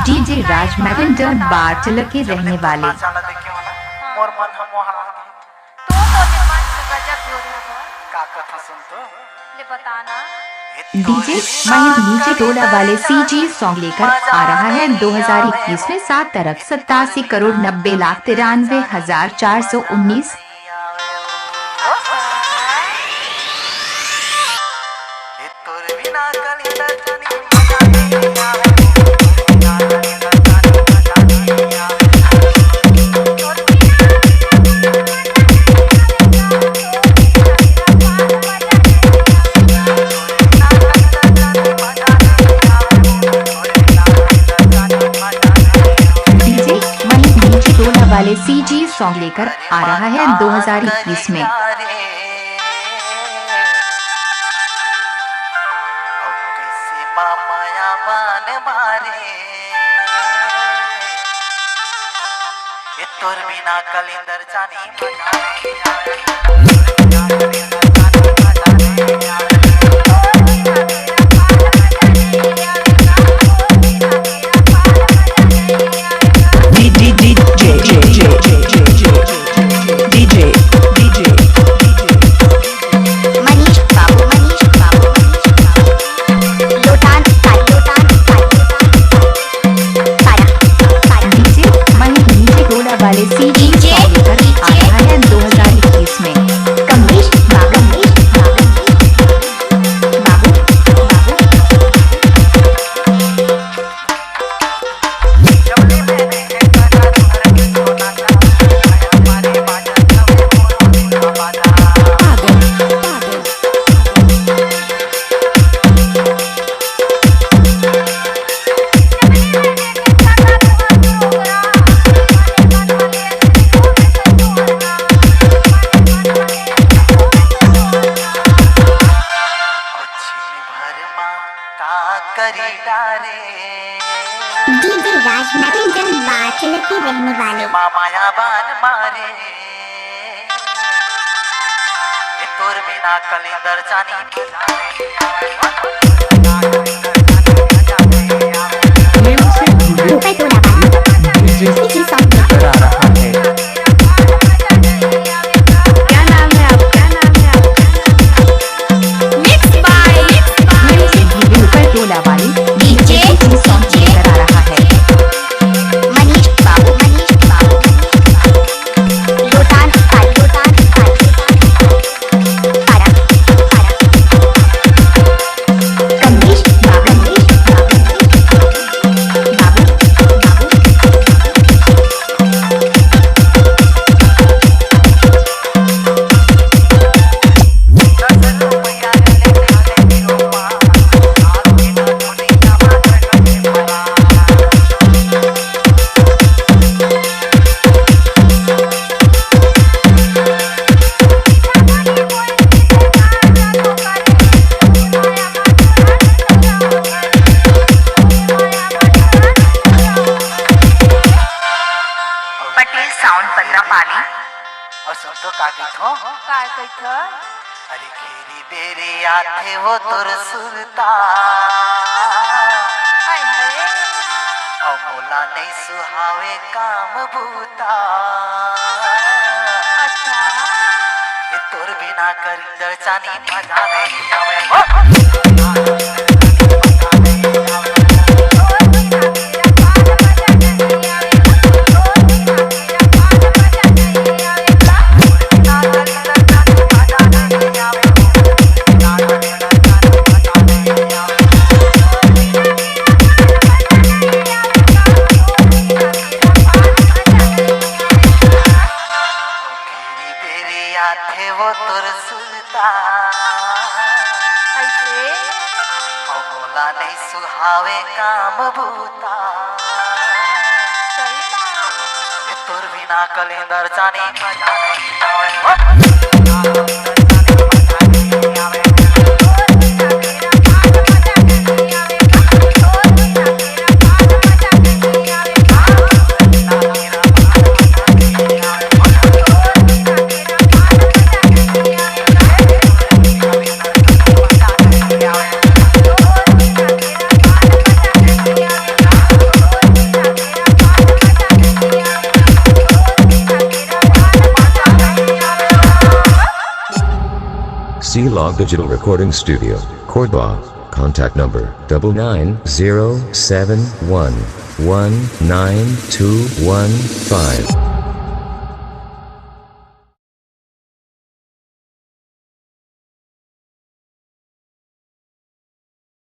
DJ राज मैकेंडर बारचल के रहने वाले। डीजे महेंद्र नीचे टोला वाले सीजी सॉन्ग लेकर आ रहा है 2021 में 7 अरब 87 करोड़ 90 लाख 93,419। वाले सीजी सॉन्ग लेकर आ रहा है 2021 में। तोर बिना कलिंदर जानी वाले सीजी सॉन्ग लेकर आ रहा है 2021 में। कमलेश बाबू डीजे राज मैकेंडर बारचल के रहने वाले। माया बान मारे तोर बिना कलिंदर जानी और सुन तो का कहित अरे खेरी बेरे आथे वो तोर सुरता और मोला नहीं सुहावे काम भूता। अच्छा ये तोर बिना कलिंदर जानी मजा नहीं आवे। थे वो तोर सुनता ऐसे मोला नहीं सुहावे काम भूता। तोर बिना कलिंदर जानी मजा नहीं आवे। Vlog Digital Recording Studio, Cordoba. Contact number 99071192115.